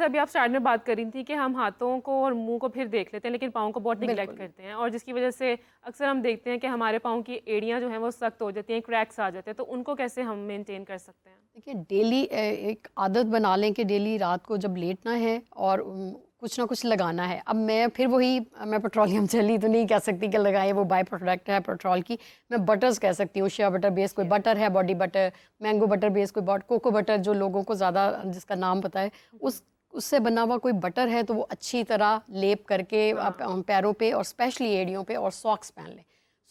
अभी आप स्टार्ट में बात कर रही थी कि हम हाथों को और मुंह को फिर देख लेते हैं लेकिन पाँव को बहुत निगलेक्ट करते हैं, और जिसकी वजह से अक्सर हम देखते हैं कि हमारे पाँव की एड़ियाँ जो हैं वो सख्त हो जाती हैं, क्रैक्स आ जाते हैं, तो उनको कैसे हम मेंटेन कर सकते हैं? देखिए, डेली एक आदत बना लें कि डेली रात को जब लेटना है और कुछ ना कुछ लगाना है। अब मैं फिर वही मैं पेट्रोलियम जेली तो नहीं कह सकती कि लगाएं, वो बाय प्रोडक्ट है पेट्रोल की। मैं बटर्स कह सकती हूँ, शिया बटर बेस कोई बटर है, body butter, mango butter base कोई कोको बटर, जो लोगों को ज़्यादा जिसका नाम पता है, उससे बना हुआ कोई बटर है तो वो अच्छी तरह लेप करके आप पैरों पे और स्पेशली एड़ियों पे और सॉक्स पहन लें।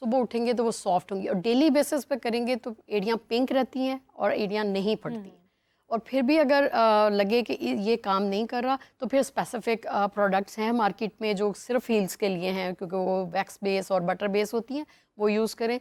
सुबह उठेंगे तो वो सॉफ्ट होंगी, और डेली बेसिस पे करेंगे तो एड़ियाँ पिंक रहती हैं और एड़ियाँ नहीं फटती हैं। और फिर भी अगर लगे कि ये काम नहीं कर रहा, तो फिर स्पेसिफिक प्रोडक्ट्स हैं मार्केट में जो सिर्फ हील्स के लिए हैं, क्योंकि वो वैक्स बेस और बटर बेस होती हैं, वो यूज़ करें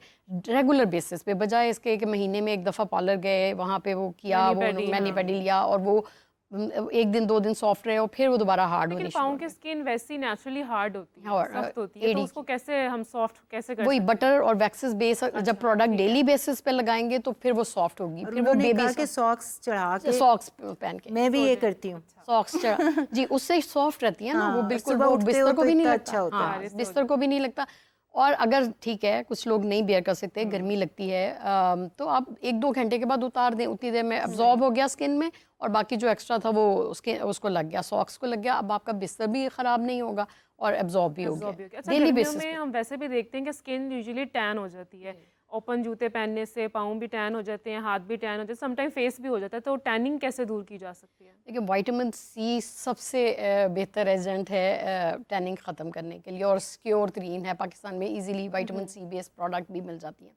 रेगुलर बेसिस पे, बजाय इसके कि महीने में एक दफ़ा पार्लर गए, वहाँ पे वो किया, वो मैनी पेडी लिया और वो एक दिन 2 दिन सॉफ्ट रहे और फिर वो दोबारा हार्ड होनी शुरू हो पाँव की स्किन वैसी नेचुरली हार्ड होती है, सख्त होती है, तो उसको कैसे हम सॉफ्ट कैसे कर वही सकते बटर और वैक्सेस बेस जब प्रोडक्ट डेली बेसिस पे लगाएंगे तो फिर वो सॉफ्ट होगी। फिर वो बेबी के सॉक्स चढ़ा के, सॉक्स पहन के मैं भी ये करती हूँ। सॉक्स चढ़ा जी, उससे सॉफ्ट रहती है ना वो, बिल्कुल सुबह वो उठते बिस्तर हो को तो भी नहीं इतना लगता। अच्छा होता हाँ, है। बिस्तर को भी नहीं लगता। और अगर ठीक है कुछ लोग नहीं बेयर कर सकते, गर्मी लगती है, तो आप 1-2 घंटे के बाद उतार दें, उतनी देर में अब्जॉर्ब हो गया स्किन में और बाकी जो एक्स्ट्रा था वो उसको लग गया, सॉक्स को लग गया। अब आपका बिस्तर भी खराब नहीं होगा और एब्जॉर्ब भी हो गया। अच्छा, डेली गर्मियों बेसिस में हम वैसे भी देखते हैं कि स्किन यूजुअली टैन हो जाती है, ओपन जूते पहनने से पाँव भी टैन हो जाते हैं, हाथ भी टैन हो जाते हैं, समटाइम फेस भी हो जाता है, तो टैनिंग कैसे दूर की जा सकती है? देखिए, विटामिन सी सबसे बेहतर एजेंट है टैनिंग ख़त्म करने के लिए, और सिक्योर तरीन है। पाकिस्तान में easily vitamin C based product भी मिल जाती हैं।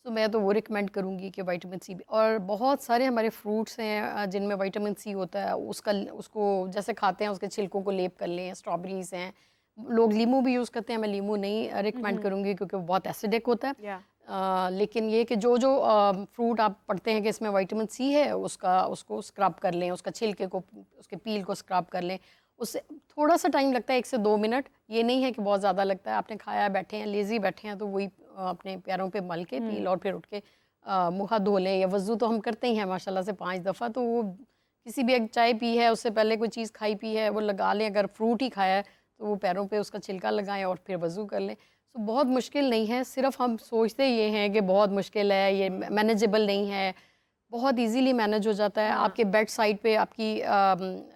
सो मैं तो वो रिकमेंड करूँगी कि विटामिन सी, और बहुत सारे हमारे फ्रूट्स हैं जिनमें विटामिन सी होता है, उसको जैसे खाते हैं उसके छिलकों को लेप कर लें। स्ट्रॉबेरीज हैं, लोग लीमू भी यूज़ करते हैं, मैं लीमू नहीं रिकमेंड करूँगी क्योंकि वो बहुत एसिडिक होता है। लेकिन ये कि जो जो फ्रूट आप पढ़ते हैं कि इसमें विटामिन सी है, उसको स्क्रब कर लें, उसका छिलके को, उसके पील को स्क्रब कर लें। उससे थोड़ा सा टाइम लगता है, 1 से 2 मिनट, ये नहीं है कि बहुत ज़्यादा लगता है। आपने खाया, बैठे हैं, लेज़ी बैठे हैं, तो वही अपने पैरों पे मल के पील और फिर उठ के मुँह हाथ धो लें, या वज़ू तो हम करते ही हैं माशाल्लाह से 5 दफ़ा, तो वो किसी भी, एक चाय पी है उससे पहले कोई चीज़ खाई पी है वो लगा लें। अगर फ्रूट ही खाया है तो वो पैरों पे उसका छिलका लगाएं और फिर वज़ू कर लें। तो बहुत मुश्किल नहीं है, सिर्फ हम सोचते ये हैं कि बहुत मुश्किल है, ये मैनेजेबल नहीं है। बहुत इजीली मैनेज हो जाता है। आपके बेड साइड पे आपकी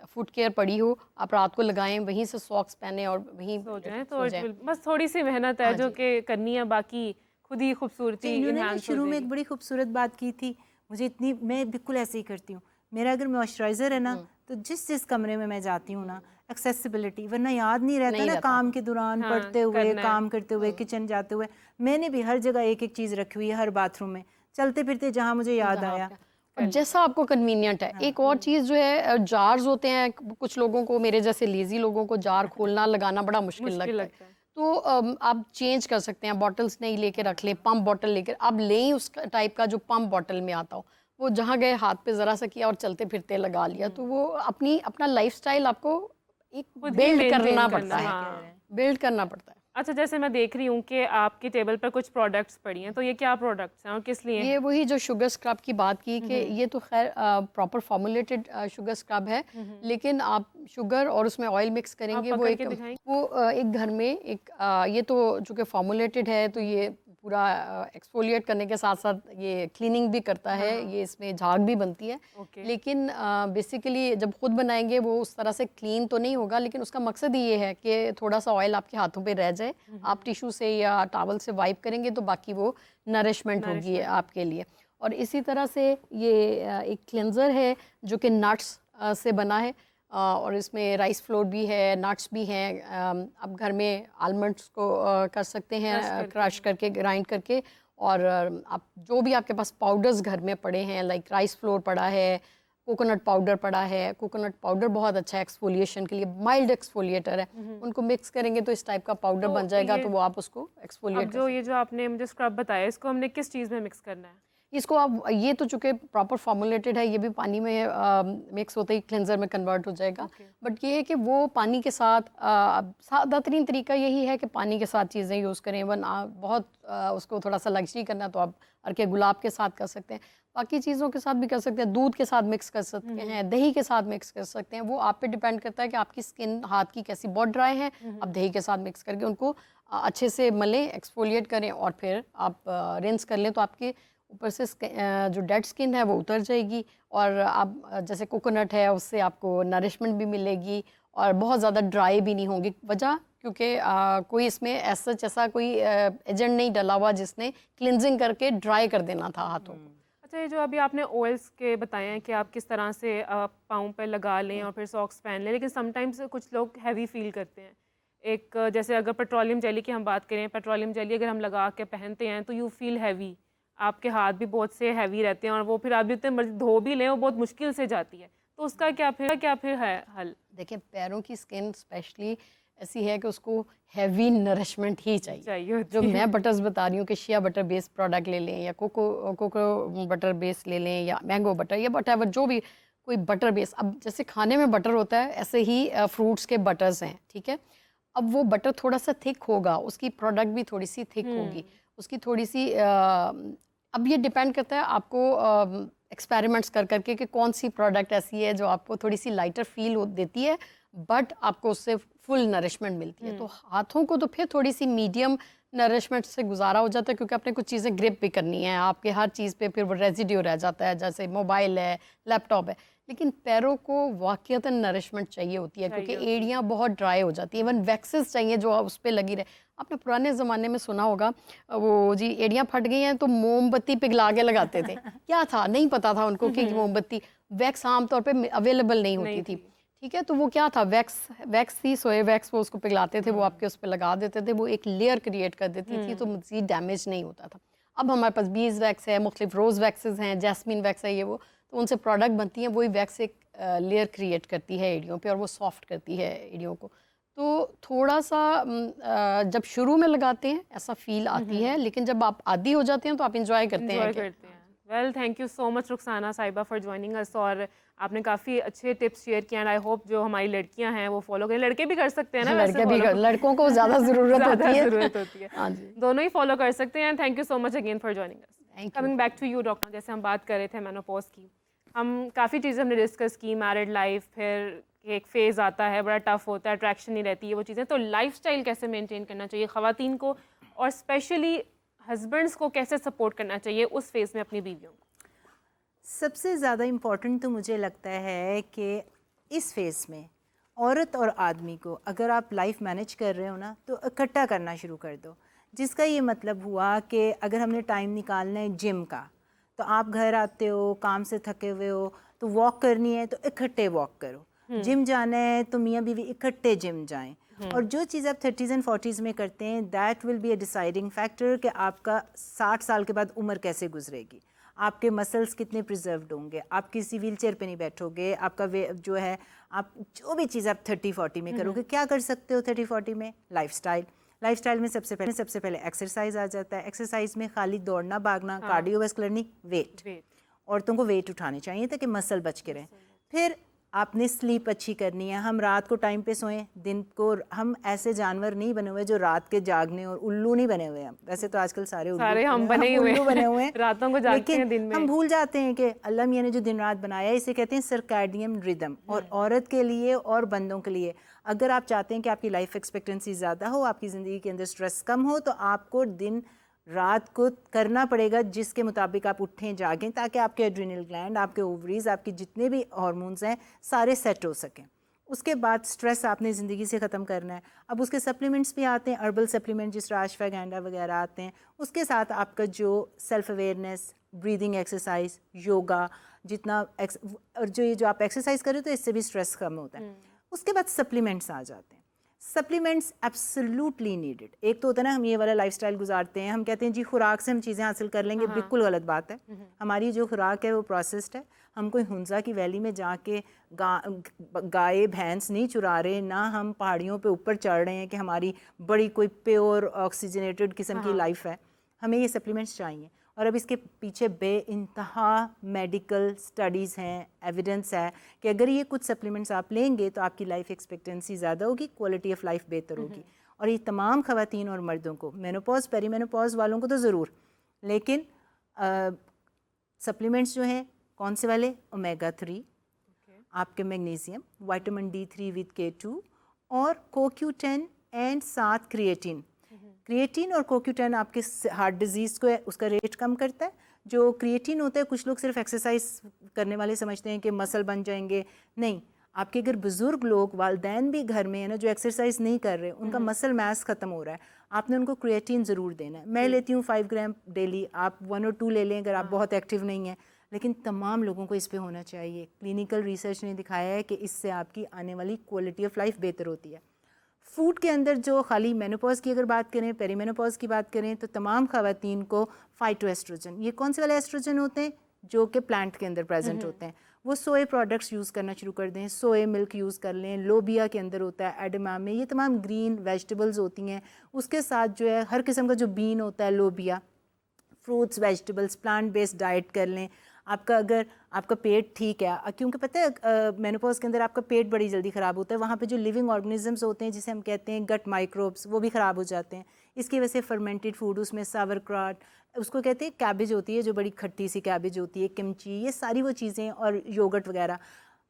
फुट केयर पड़ी हो, आप रात को लगाएं, वहीं से सॉक्स पहने और वहीं सो जाएं, सो तो जाएं। बस थोड़ी सी मेहनत है जो कि करनी है, बाकी खुद ही खूबसूरती इन्होंने शुरू में एक बड़ी खूबसूरत बात की थी, मुझे इतनी, मैं बिल्कुल ऐसे ही करती हूँ। मेरा अगर मॉइस्चराइज़र है ना, तो जिस कमरे में मैं जाती हूँ ना, एक्सेसिबिलिटी, वरना याद नहीं रहता ना काम के दौरान, पढ़ते हुए, काम करते हुए, किचन जाते हुए। मैंने भी हर जगह एक एक चीज़ रखी हुई है, हर बाथरूम में, चलते फिरते जहाँ मुझे याद आया, जैसा आपको कन्वीनियंट है। एक और चीज़ जो है, जार्स होते हैं, कुछ लोगों को, मेरे जैसे लेज़ी लोगों को जार खोलना लगाना बड़ा मुश्किल लगता है। तो आप चेंज कर सकते हैं, बॉटल्स नहीं लेके रख लें, पम्प बॉटल लेकर अब लें, उस टाइप का जो पम्प बॉटल में आता हो, वो जहाँ गए हाथ पे ज़रा सा किया और चलते फिरते लगा लिया। तो वो अपना लाइफस्टाइल आपको एक बिल्ड करना पड़ता है, बिल्ड करना पड़ता है। अच्छा, जैसे मैं देख रही हूँ कि आपकी टेबल पर कुछ प्रोडक्ट्स पड़ी हैं, तो ये क्या प्रोडक्ट्स हैं और किस लिए? ये वही जो शुगर स्क्रब की बात की कि ये तो खैर प्रॉपर फॉर्मुलेटेड शुगर स्क्रब है, लेकिन आप शुगर और उसमें ऑयल मिक्स करेंगे, वो एक घर में एक ये तो चूँकि फॉर्मुलेटेड है तो ये पूरा एक्सफोलिएट करने के साथ साथ ये क्लीनिंग भी करता है, ये इसमें झाग भी बनती है। लेकिन बेसिकली जब खुद बनाएंगे वो उस तरह से क्लीन तो नहीं होगा, लेकिन उसका मकसद ही ये है कि थोड़ा सा ऑयल आपके हाथों पे रह जाए, आप टिश्यू से या टॉवल से वाइप करेंगे तो बाकी वो नरिशमेंट होगी आपके लिए। और इसी तरह से ये एक क्लेंजर है जो कि नट्स से बना है, और इसमें राइस फ्लोर भी है, नट्स भी हैं। आप घर में आलमंड्स को कर सकते हैं, क्रश करके, ग्राइंड करके, और आप जो भी आपके पास पाउडर्स घर में पड़े हैं, लाइक राइस फ्लोर पड़ा है, कोकोनट पाउडर पड़ा है। कोकोनट पाउडर बहुत अच्छा है एक्सफोलिएशन के लिए, माइल्ड एक्सफोलिएटर है। उनको मिक्स करेंगे तो इस टाइप का पाउडर बन जाएगा, तो वो आप उसको एक्सफोलिएट कर सकते हैं। ये जो आपने मुझे स्क्रब बताया, इसको हमने किस चीज़ में मिक्स करना है? इसको आप, ये तो चूँकि प्रॉपर फॉर्मुलेटेड है, ये भी पानी में मिक्स होते ही क्लेंजर में कन्वर्ट हो जाएगा। बट ये है कि वो पानी के साथ, सादा तरीन तरीका यही है कि पानी के साथ चीज़ें यूज़ करें, वरना बहुत उसको थोड़ा सा लग्जरी करना तो आप अर्के गुलाब के साथ कर सकते हैं। बाकी चीज़ों के साथ भी कर सकते हैं, दूध के साथ मिक्स कर सकते हैं, दही के साथ मिक्स कर सकते हैं। वो आप पे डिपेंड करता है कि आपकी स्किन हाथ की कैसी, बहुत ड्राई है, आप दही के साथ मिक्स करके उनको अच्छे से मलें, एक्सफोलिएट करें और फिर आप रिंस कर लें, तो आपके ऊपर से जो डेड स्किन है वो उतर जाएगी। और आप जैसे कोकोनट है उससे आपको नरिशमेंट भी मिलेगी और बहुत ज़्यादा ड्राई भी नहीं होंगी। वजह क्योंकि कोई इसमें ऐसा कोई एजेंट नहीं डला हुआ जिसने क्लिनजिंग करके ड्राई कर देना था हाथों को। अच्छा, ये जो अभी आपने ऑयल्स के बताए हैं कि आप किस तरह से पाँव पे लगा लें और फिर सॉक्स पहन लें, लेकिन समटाइम्स कुछ लोग हैवी फील करते हैं। एक जैसे अगर पेट्रोलियम जेली की हम बात करें, पेट्रोलियम जेली अगर हम लगा के पहनते हैं तो यू फील हैवी, आपके हाथ भी बहुत से हैवी रहते हैं और वो फिर आप जितने मर्जी धो भी लें वो बहुत मुश्किल से जाती है। तो उसका क्या फिर है हल? देखिए, पैरों की स्किन स्पेशली ऐसी है कि उसको हैवी नरिशमेंट ही चाहिए। जो मैं बटर्स बता रही हूँ कि शिया बटर बेस्ड प्रोडक्ट ले लें या कोको बटर बेस्ड ले लें या मैंगो बटर या वटएवर, जो भी कोई बटर बेस्ड, अब जैसे खाने में बटर होता है ऐसे ही फ्रूट्स के बटर्स हैं, ठीक है। अब वो बटर थोड़ा सा थिक होगा, उसकी प्रोडक्ट भी थोड़ी सी थिक होगी, उसकी थोड़ी सी अब ये डिपेंड करता है आपको एक्सपेरिमेंट्स कर करके कि कौन सी प्रोडक्ट ऐसी है जो आपको थोड़ी सी लाइटर फील देती है बट आपको उससे फुल नरिशमेंट मिलती है। तो हाथों को तो फिर थोड़ी सी मीडियम नरिशमेंट से गुजारा हो जाता है, क्योंकि आपने कुछ चीज़ें ग्रिप भी करनी है, आपके हर चीज़ पे फिर वो रेजिड्यू रह जाता है, जैसे मोबाइल है, लैपटॉप है। लेकिन पैरों को वाकईतन नरिशमेंट चाहिए होती है, क्योंकि एड़ियाँ बहुत ड्राई हो जाती है। इवन वैक्सेस चाहिए जो उस पर लगी रहे। आपने पुराने ज़माने में सुना होगा वो जी, एड़ियाँ फट गई हैं तो मोमबत्ती पिघला के लगाते थे। क्या था, नहीं पता था उनको कि मोमबत्ती, वैक्स आमतौर पे अवेलेबल नहीं होती थी, ठीक है। तो वो क्या था, वैक्स थी, सोए वैक्स, वो उसको पिघलाते थे, वो आपके उस पर लगा देते थे, वो एक लेयर क्रिएट कर देती थी, तो मज़ीद डैमेज नहीं होता था। अब हमारे पास बीज वैक्स है, मुख्तलिफ रोज़ वैक्सेस हैं, जैस्मिन वैक्स है, ये वो, तो उनसे प्रोडक्ट बनती हैं, वही वैक्स एक लेयर क्रिएट करती है एड़ियों पे और वो सॉफ्ट करती है एड़ियों को। तो थोड़ा सा जब शुरू में लगाते हैं ऐसा फील आती है, लेकिन जब आप आदी हो जाते हैं तो आप इंजॉय करते हैं। Well, thank you so much Rukhsana साहिबा फॉर ज्वाइनिंग अस, और आपने काफ़ी अच्छे टिप्स शेयर किए एंड आई होप जो हमारी लड़कियां हैं वो फॉलो करें। लड़के भी कर सकते हैं ना, लड़के भी लड़कों को ज़्यादा ज़रूरत होती है। हाँ जी, दोनों ही फॉलो कर सकते हैं। Thank you so much again for joining us. Coming back to you doctor, जैसे हम बात कर रहे थे मेनोपॉज की, हम काफ़ी चीज़ें हमने डिस्कस की, मैरिड लाइफ, फिर एक फेज़ आता है बड़ा टफ होता है, अट्रैक्शन नहीं रहती है, वो चीज़ें। तो लाइफस्टाइल कैसे मेंटेन करना चाहिए ख़वातीन को, और स्पेशली हस्बैंड्स को कैसे सपोर्ट करना चाहिए उस फेज़ में अपनी बीवियों को? सबसे ज़्यादा इम्पॉर्टेंट तो मुझे लगता है कि इस फेज़ में औरत और आदमी को, अगर आप लाइफ मैनेज कर रहे हो ना, तो इकट्ठा करना शुरू कर दो। जिसका ये मतलब हुआ कि अगर हमने टाइम निकालना है जिम का, तो आप घर आते हो, काम से थके हुए हो, तो वॉक करनी है तो इकट्ठे वॉक करो। जिम जाना है तो मियाँ बीवी इकट्ठे जिम जाएं। और जो चीज़ आप 30s एंड 40s में करते हैं, that will be a deciding factor कि आपका 60 साल के बाद उम्र कैसे गुजरेगी, आपके मसल्स कितने प्रिजर्व्ड होंगे, आप किसी व्हील चेयर पर नहीं बैठोगे, आपका जो है, आप जो भी चीज़ आप 30-40 में करोगे, क्या कर सकते हो 30-40 में? लाइफस्टाइल में सबसे पहले एक्सरसाइज आ जाता है। एक्सरसाइज में खाली दौड़ना भागना, कार्डियोवैस्कुलर नहीं, वेट। औरतों को वेट उठाने चाहिए ताकि मसल बच के रहें। फिर आपने स्लीप अच्छी करनी है। हम रात को टाइम पे सोएं, दिन को हम ऐसे जानवर नहीं बने हुए जो रात के जागने, और उल्लू नहीं बने हुए हैं। वैसे तो आजकल सारे हम बने हुए हैं रातों को जागते हैं, दिन में हम भूल जाते हैं कि अल्लाह मियां ने जो दिन रात बनाया है, इसे कहते हैं सर्कैडियन रिदम। और औरत के लिए और बंदों के लिए, अगर आप चाहते हैं कि आपकी लाइफ एक्सपेक्टेंसी ज़्यादा हो, आपकी ज़िंदगी के अंदर स्ट्रेस कम हो, तो आपको दिन रात को करना पड़ेगा जिसके मुताबिक आप उठें जागें, ताकि आपके एड्रिनल ग्लैंड, आपके ओवरीज, आपके जितने भी हार्मोन्स हैं सारे सेट हो सकें। उसके बाद स्ट्रेस आपने ज़िंदगी से ख़त्म करना है। अब उसके सप्लीमेंट्स भी आते हैं, हर्बल सप्लीमेंट जिस तरह अश्वगंधा वगैरह आते हैं। उसके साथ आपका जो self awareness, breathing exercise, yoga, जितना और जो आप एक्सरसाइज करें तो इससे भी स्ट्रेस कम होता है। उसके बाद सप्लीमेंट्स आ जाते हैं। Supplements absolutely needed. एक तो होता है ना, हम ये वाला लाइफस्टाइल गुजारते हैं, हम कहते हैं जी खुराक से हम चीज़ें हासिल कर लेंगे, बिल्कुल गलत बात है। हमारी जो खुराक है वो प्रोसेस्ड है। हम कोई हुंजा की वैली में जाके गाय भैंस नहीं चुरा रहे, ना हम पहाड़ियों पे ऊपर चढ़ रहे हैं कि हमारी बड़ी कोई प्योर ऑक्सीजनेटेड किस्म की लाइफ है। हमें ये सप्लीमेंट्स चाहिए। और अब इसके पीछे बेइंतहा मेडिकल स्टडीज़ हैं, एविडेंस है कि अगर ये कुछ सप्लीमेंट्स आप लेंगे तो आपकी लाइफ एक्सपेक्टेंसी ज़्यादा होगी, क्वालिटी ऑफ लाइफ बेहतर होगी। और ये तमाम ख़वातीन और मर्दों को, मेनोपॉज, पेरीमेनोपॉज वालों को तो ज़रूर, लेकिन सप्लीमेंट्स जो हैं कौन से वाले, ओमेगा 3, आपके magnesium, vitamin D3 with K2 और CoQ10 एंड साथ क्रिएटिन। क्रिएटिन और CoQ10 आपके हार्ट डिजीज़ को उसका रेट कम करता है। जो क्रिएटिन होता है, कुछ लोग सिर्फ एक्सरसाइज करने वाले समझते हैं कि मसल बन जाएंगे, नहीं, आपके अगर बुजुर्ग लोग वालदैन भी घर में है ना जो एक्सरसाइज नहीं कर रहे, उनका मसल मास ख़त्म हो रहा है, आपने उनको क्रिएटिन ज़रूर देना है। मैं लेती हूँ 5 ग्राम डेली, आप 1 और 2 ले लें अगर आप बहुत एक्टिव नहीं हैं, लेकिन तमाम लोगों को इस पे होना चाहिए। क्लिनिकल रिसर्च ने दिखाया है कि इससे आपकी आने वाली क्वालिटी ऑफ लाइफ बेहतर होती है। फूड के अंदर जो खाली मेनोपॉज की अगर बात करें, पेरीमेनोपॉज की बात करें, तो तमाम ख़वातीन को फाइटोएस्ट्रोजन, ये कौन से वाले एस्ट्रोजन होते हैं जो कि प्लांट के अंदर प्रेजेंट होते हैं, वो सोए प्रोडक्ट्स यूज़ करना शुरू कर दें, सोए मिल्क यूज़ कर लें, लोबिया के अंदर होता है, एडमामे, ये तमाम ग्रीन वेजिटेबल्स होती हैं। उसके साथ जो है हर किस्म का जो बीन होता है, लोबिया, fruits, vegetables, plant based diet कर लें। आपका अगर आपका पेट ठीक है, क्योंकि पता है मेनोपॉज के अंदर आपका पेट बड़ी जल्दी ख़राब होता है, वहाँ पे जो लिविंग ऑर्गेनिजम्स होते हैं जिसे हम कहते हैं गट माइक्रोब्स, वो भी ख़राब हो जाते हैं। इसकी वजह से फर्मेंटेड फूड, उसमें सावरक्रॉट, उसको कहते हैं कैबेज होती है जो बड़ी खट्टी सी कैबेज होती है, किमची, ये सारी वो चीज़ें, और योगर्ट वगैरह,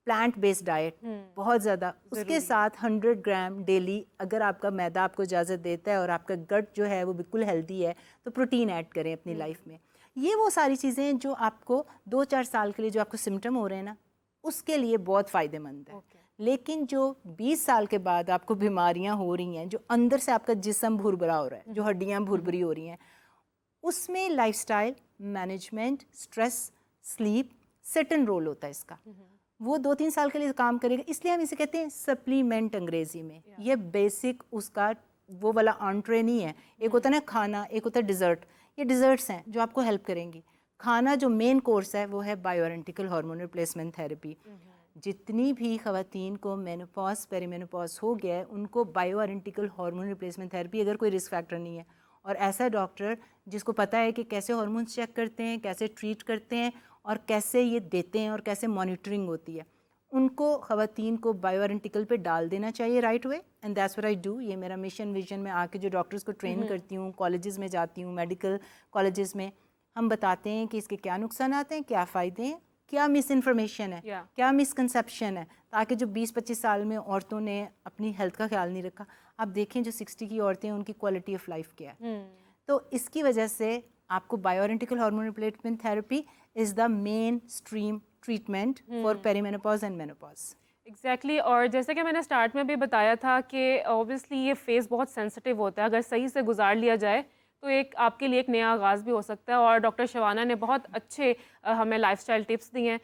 प्लांट बेस्ड डाइट बहुत ज़्यादा। उसके साथ 100 ग्राम डेली अगर आपका मैदा आपको इजाज़त देता है और आपका गट जो है वो बिल्कुल हेल्दी है, तो प्रोटीन ऐड करें अपनी लाइफ में। ये वो सारी चीज़ें जो आपको 2-4 साल के लिए जो आपको सिम्टम हो रहे हैं ना, उसके लिए बहुत फ़ायदेमंद है। लेकिन जो 20 साल के बाद आपको बीमारियां हो रही हैं, जो अंदर से आपका जिस्म भुरभुरा हो रहा है, जो हड्डियां भुरभुरी हो रही हैं, उसमें lifestyle management, stress, sleep, certain role होता है इसका। वो 2-3 साल के लिए काम करेगा, इसलिए हम इसे कहते हैं सप्लीमेंट अंग्रेजी में। ये बेसिक उसका वो वाला ऑन्ट्रे नहीं है। एक होता है ना खाना, एक होता है डिज़र्ट। ये डिज़र्ट्स हैं जो आपको हेल्प करेंगी। खाना जो मेन कोर्स है वो है बायोआइडेंटिकल हार्मोन रिप्लेसमेंट थेरेपी। जितनी भी ख़वातीन को मेनोपॉज, पेरीमेनोपॉज हो गया है, उनको बायोआइडेंटिकल हार्मोन रिप्लेसमेंट थेरेपी, अगर कोई रिस्क फैक्टर नहीं है, और ऐसा डॉक्टर जिसको पता है कि कैसे हार्मोन्स चेक करते हैं, कैसे ट्रीट करते हैं और कैसे ये देते हैं और कैसे मॉनिटरिंग होती है, उनको ख़वातीन को बायोआइडेंटिकल पे डाल देना चाहिए right way. And that's what I do. ये मेरा मिशन विजन में आके जो डॉक्टर्स को ट्रेन करती हूँ, कॉलेजेस में जाती हूँ, मेडिकल कॉलेजेस में, हम बताते हैं कि इसके क्या नुकसान आते हैं, क्या फ़ायदे हैं, क्या मिस इन्फॉर्मेशन है, क्या मिसकंसेप्शन है, ताकि जो 20-25 साल में औरतों ने अपनी हेल्थ का ख्याल नहीं रखा, आप देखें जो 60 की औरतें हैं उनकी क्वालिटी ऑफ लाइफ क्या है। तो इसकी वजह से आपको bioidentical hormone replacement therapy is the mainstream treatment for perimenopause and menopause. Exactly और जैसे कि मैंने स्टार्ट में भी बताया था कि ऑब्वियसली ये फेज़ बहुत सेंसिटिव होता है, अगर सही से गुजार लिया जाए तो एक आपके लिए एक नया आगाज़ भी हो सकता है। और डॉक्टर शबाना ने बहुत अच्छे हमें लाइफस्टाइल टिप्स दिए हैं।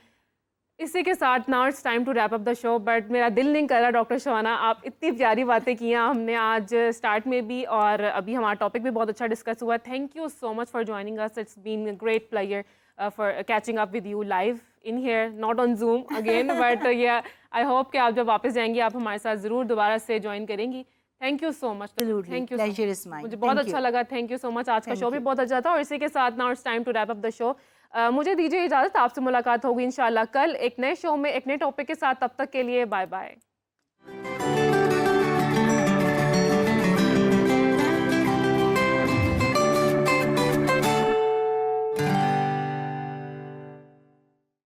इसी के साथ now it's time to wrap up the show, but मेरा दिल नहीं कर रहा डॉक्टर शबाना, आप इतनी प्यारी बातें की हैं हमने आज स्टार्ट में भी और अभी हमारा टॉपिक भी बहुत अच्छा डिस्कस हुआ। Thank you so much for joining us, it's been a great pleasure for catching up with you live in here, not on Zoom again, but yeah I hope कि आप जब वापस जाएंगी आप हमारे साथ ज़रूर दोबारा से ज्वाइन करेंगी। Thank you so much. Thank you, मुझे बहुत अच्छा लगा। Thank you so much. आज का शो भी बहुत अच्छा था। और इसी के साथ now it's time to wrap up the show. मुझे दीजिए इजाज़त, आपसे मुलाकात होगी इंशाल्लाह कल एक नए शो में एक नए टॉपिक के साथ। तब तक के लिए बाय बाय।